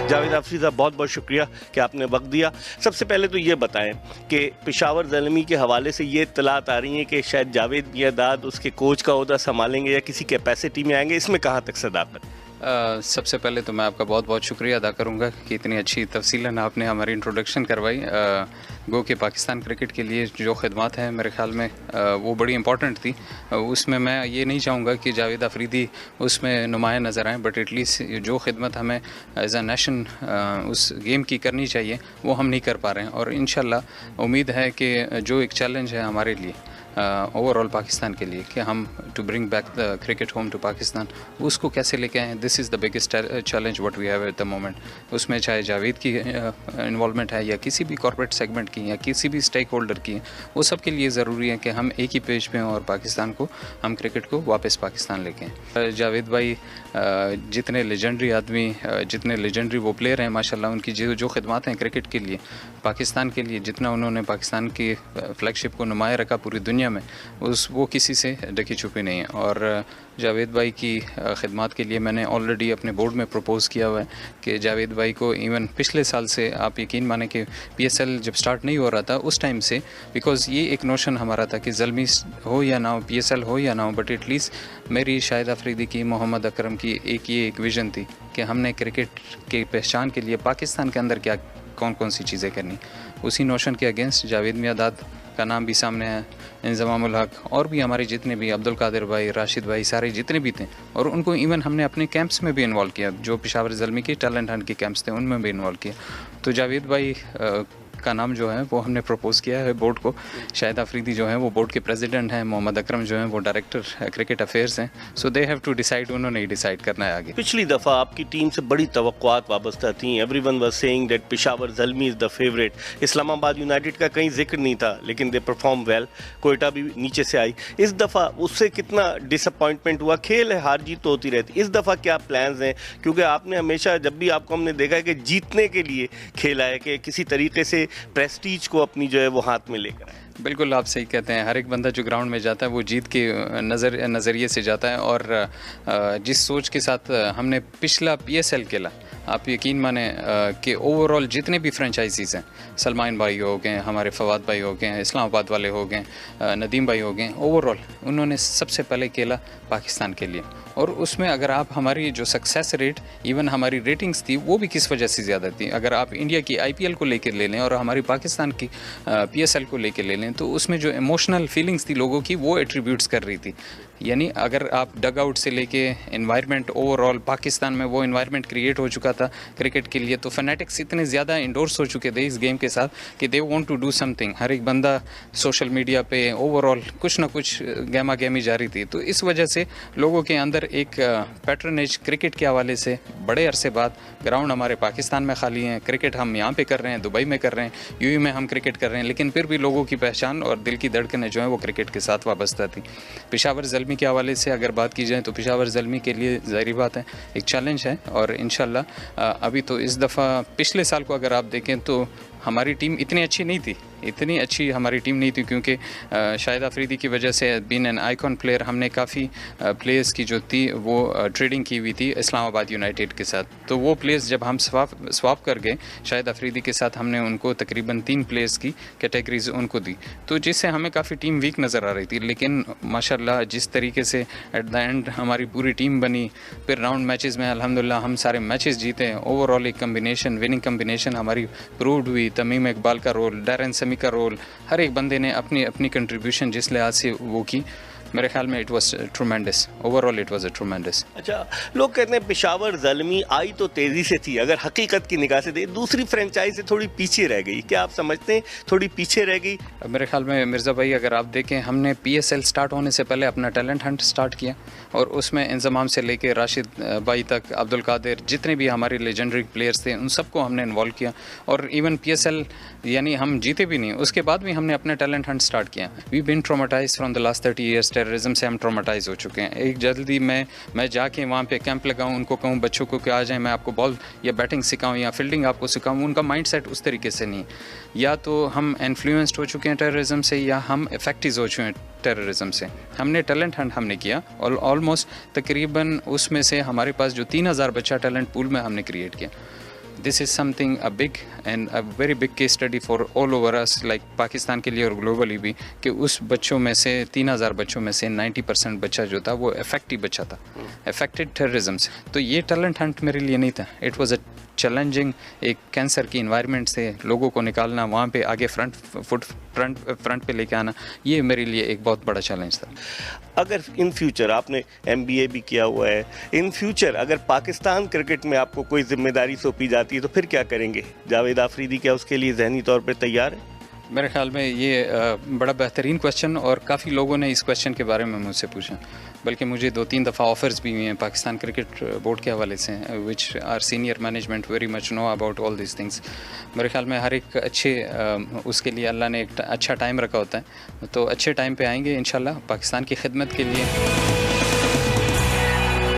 जावेद आफरीदा, बहुत बहुत शुक्रिया कि आपने वक्त दिया। सबसे पहले तो ये बताएं कि पेशावर ज़ल्मी के हवाले से ये इत्तलात आ रही हैं कि शायद जावेद मियांदाद उसके कोच का ओहदा संभालेंगे या किसी कैपेसिटी में आएंगे, इसमें कहाँ तक सदाकत? सबसे पहले तो मैं आपका बहुत बहुत शुक्रिया अदा करूंगा कि इतनी अच्छी तफसीलन आपने हमारी इंट्रोडक्शन करवाई। गो के पाकिस्तान क्रिकेट के लिए जो खिदमत हैं मेरे ख्याल में वो बड़ी इंपॉर्टेंट थी। उसमें मैं ये नहीं चाहूँगा कि जावेद आफरीदी उसमें नुमाया नज़र आएँ, बट एटलीस्ट जो खिदमत हमें एज अ नेशन उस गेम की करनी चाहिए वो हम नहीं कर पा रहे हैं। और इंशाल्लाह उम्मीद है कि जो एक चैलेंज है हमारे लिए ओवरऑल पाकिस्तान के लिए कि हम to bring back the cricket home to Pakistan, उसको कैसे लेके आएँ, this is the biggest challenge what we have at the moment. उसमें चाहे जावेद की इन्वॉल्वमेंट है या किसी भी कॉर्पोरेट सेगमेंट की या किसी भी स्टेक होल्डर की, वो सब के लिए ज़रूरी है कि हम एक ही पेज पे हों और पाकिस्तान को, हम क्रिकेट को वापस पाकिस्तान लेके आएँ। जावेद भाई जितने लेजेंडरी आदमी, जितने लेजेंडरी वो प्लेयर हैं माशाल्लाह, उनकी जो खिदमत हैं क्रिकेट के लिए, पाकिस्तान के लिए, जितना उन्होंने पाकिस्तान की फ्लैगशिप को नुमाया रखा पूरी दुनिया में, वो किसी से ढकी छुपी नहीं है। और जावेद भाई की खिदमत के लिए मैंने ऑलरेडी अपने बोर्ड में प्रपोज़ किया हुआ है कि जावेद भाई को इवन पिछले साल से, आप यकीन माने कि PSL जब स्टार्ट नहीं हो रहा था उस टाइम से, बिकॉज़ ये एक नोशन हमारा था कि ज़ल्मी हो या ना हो, PSL हो या ना हो, बट एटलीस्ट मेरी, शाहिद अफरीदी की, मोहम्मद अकरम की एक विज़न थी कि हमने क्रिकेट की पहचान के लिए पाकिस्तान के अंदर क्या कौन कौन सी चीज़ें करनी। उसी नोशन के अगेंस्ट जावेद मियांदाद का नाम भी सामने है, इंज़मामुल हक, और भी हमारे जितने भी अब्दुल कादिर भाई, राशिद भाई, सारे जितने भी थे, और उनको इवन हमने अपने कैंप्स में भी इन्वॉल्व किया, जो पेशावर ज़ल्मी के टैलेंट हंट के कैंप्स थे उनमें भी इन्वॉल्व किया। तो जावेद भाई का नाम जो है वो हमने प्रपोज़ किया है बोर्ड को। शाहिद अफरीदी जो है वो बोर्ड के प्रेसिडेंट हैं, मोहम्मद अकरम जो हैं वो डायरेक्टर क्रिकेट अफेयर्स हैं। सो दे हैव टू डिसाइड, उन्होंने ही डिसाइड करना है आगे। पिछली दफ़ा आपकी टीम से बड़ी तवक्कुआत वाबस्ता थी, everyone was saying that Peshawar Zalmi is the favourite. Islamabad United का कहीं जिक्र नहीं था, लेकिन दे परफॉर्म वेल। कोयटा भी नीचे से आई। इस दफ़ा उससे कितना डिसअपॉइंटमेंट हुआ? खेल है, हार जीत तो होती रहती। इस दफ़ा क्या प्लान्स हैं? क्योंकि आपने हमेशा, जब भी आपको हमने देखा है कि जीतने के लिए खेला है, कि किसी तरीके से प्रेस्टीज को अपनी जो है वो हाथ में लेकर आए। बिल्कुल आप सही कहते हैं। हर एक बंदा जो ग्राउंड में जाता है वो जीत के नज़रिए से जाता है, और जिस सोच के साथ हमने पिछला PSL खेला, आप यकीन माने कि ओवरऑल जितने भी फ्रेंचाइजीज़ हैं, सलमान भाई हो गए, हमारे फवाद भाई हो गए, इस्लामाबाद वाले हो गए, नदीम भाई हो गए, ओवरऑल उन्होंने सबसे पहले खेला पाकिस्तान के लिए। और उसमें अगर आप हमारी जो सक्सेस रेट, इवन हमारी रेटिंग्स थी, वो भी किस वजह से ज़्यादा थी। अगर आप इंडिया की IPL को लेकर ले लें और हमारी पाकिस्तान की PSL को लेकर ले लें, तो उसमें जो इमोशनल फीलिंग्स थी लोगों की, वो एट्रीब्यूट्स कर रही थी। यानी अगर आप डग आउट से लेके एनवायरनमेंट, ओवरऑल पाकिस्तान में वो एनवायरनमेंट क्रिएट हो चुका था क्रिकेट के लिए, तो फैनेटिक्स इतने ज़्यादा इंडोर्स हो चुके थे इस गेम के साथ कि they want to do something. हर एक बंदा सोशल मीडिया पे ओवरऑल कुछ ना कुछ गहमा गहमी जारी थी। तो इस वजह से लोगों के अंदर एक पैटर्नेज क्रिकेट के हवाले से, बड़े अरसे बाद ग्राउंड हमारे पाकिस्तान में खाली हैं, क्रिकेट हम यहाँ पे कर रहे हैं, दुबई में कर रहे हैं, UAE में हम क्रिकेट कर रहे हैं, लेकिन फिर भी लोगों की पहचान और दिल की धड़कनें जो है वो क्रिकेट के साथ वाबस्ता थी। पेशावर ज़ल्मी के हवाले से अगर बात की जाए तो पेशावर ज़ल्मी के लिए ज़ाहिर बात है एक चैलेंज है, और इंशाल्लाह अभी तो इस दफ़ा, पिछले साल को अगर आप देखें तो हमारी टीम इतनी अच्छी नहीं थी, इतनी अच्छी हमारी टीम नहीं थी, क्योंकि शाहिद अफरीदी की वजह से, बीन एन आइकॉन प्लेयर, हमने काफ़ी प्लेयर्स की जो थी वो ट्रेडिंग की हुई थी इस्लामाबाद यूनाइटेड के साथ। तो वो प्लेयर्स जब हम स्वाप कर गए शाहिद अफरीदी के साथ, हमने उनको तकरीबन 3 प्लेयर्स की कैटेगरीज उनको दी, तो जिससे हमें काफ़ी टीम वीक नज़र आ रही थी। लेकिन माशाल्लाह जिस तरीके से एट द एंड हमारी पूरी टीम बनी, फिर राउंड मैचेस में अल्हम्दुलिल्लाह हम सारे मैचेस जीते। ओवरऑल एक कम्बिनेशन, विनिंग कम्बिनेशन हमारी प्रूव्ड हुई। तमीम इकबाल का रोल, डैरन समी का रोल, हर एक बंदे ने अपनी अपनी कंट्रीब्यूशन जिस लिहाज से वो की, मेरे ख्याल में it was tremendous, overall it was a tremendous. अच्छा, लोग कहते हैं पेशावर ज़ल्मी आई तो तेज़ी से थी, अगर हकीकत की निगाह से दे, दूसरी फ्रेंचाइज से थोड़ी पीछे रह गई। क्या आप समझते हैं थोड़ी पीछे रह गई? मेरे ख्याल में मिर्ज़ा भाई, अगर आप देखें, हमने PSL स्टार्ट होने से पहले अपना टैलेंट हंट स्टार्ट किया, और उसमें इंज़माम से लेके राशिद भाई तक, अब्दुल कादिर, जितने भी हमारे लेजेंडरी प्लेयर्स थे, उन सबको हमने इन्वॉल्व किया। और इवन PSL यानी हम जीते भी नहीं, उसके बाद भी हमने अपना टैलेंट हंट स्टार्ट किया। We been traumatized from the last 30 years. Terrorism से हम ट्रॉमेटाइज हो चुके हैं। एक जल्दी मैं जाके वहाँ पे कैंप लगाऊँ, उनको कहूँ बच्चों को कि आ जाएं, मैं आपको बॉल या बैटिंग सिखाऊँ या फील्डिंग आपको सिखाऊँ, उनका माइंडसेट उस तरीके से नहीं। या तो हम इन्फ्लुएंस्ड हो चुके हैं टेररिज्म से, या हम इफेक्टिव हो चुके हैं टेररिज्म से। हमने टैलेंट हंट हमने किया, और ऑलमोस्ट तकरीबन उसमें से हमारे पास जो 3000 बच्चा टैलेंट पूल में हमने क्रिएट किया। This is something a big and a very big case study for all over us, like Pakistan के लिए और ग्लोबली भी, कि उस बच्चों में से 3000 बच्चों में से 90% बच्चा जो था वो इफेक्टिव बच्चा था, अफेक्टेड टेररिज्म से। तो ये टैलेंट हंट मेरे लिए नहीं था, इट वाज अ चैलेंजिंग, एक कैंसर की इन्वायरमेंट से लोगों को निकालना, वहाँ पे आगे फ्रंट पे लेके आना, ये मेरे लिए एक बहुत बड़ा चैलेंज था। अगर इन फ्यूचर, आपने MBA भी किया हुआ है, इन फ्यूचर अगर पाकिस्तान क्रिकेट में आपको कोई जिम्मेदारी सौंपी जाती है तो फिर क्या करेंगे? जावेद आफरीदी क्या उसके लिए ज़हनी तौर पर तैयार है? मेरे ख्याल में ये बड़ा बेहतरीन क्वेश्चन, और काफ़ी लोगों ने इस क्वेश्चन के बारे में मुझसे पूछा, बल्कि मुझे 2-3 दफ़ा ऑफ़र्स भी हुए हैं पाकिस्तान क्रिकेट बोर्ड के हवाले से, which are senior management very much know about all this things. मेरे ख्याल में हर एक अच्छे उसके लिए अल्लाह ने एक अच्छा टाइम रखा होता है, तो अच्छे टाइम पे आएंगे इंशाल्लाह पाकिस्तान की खिदमत के लिए।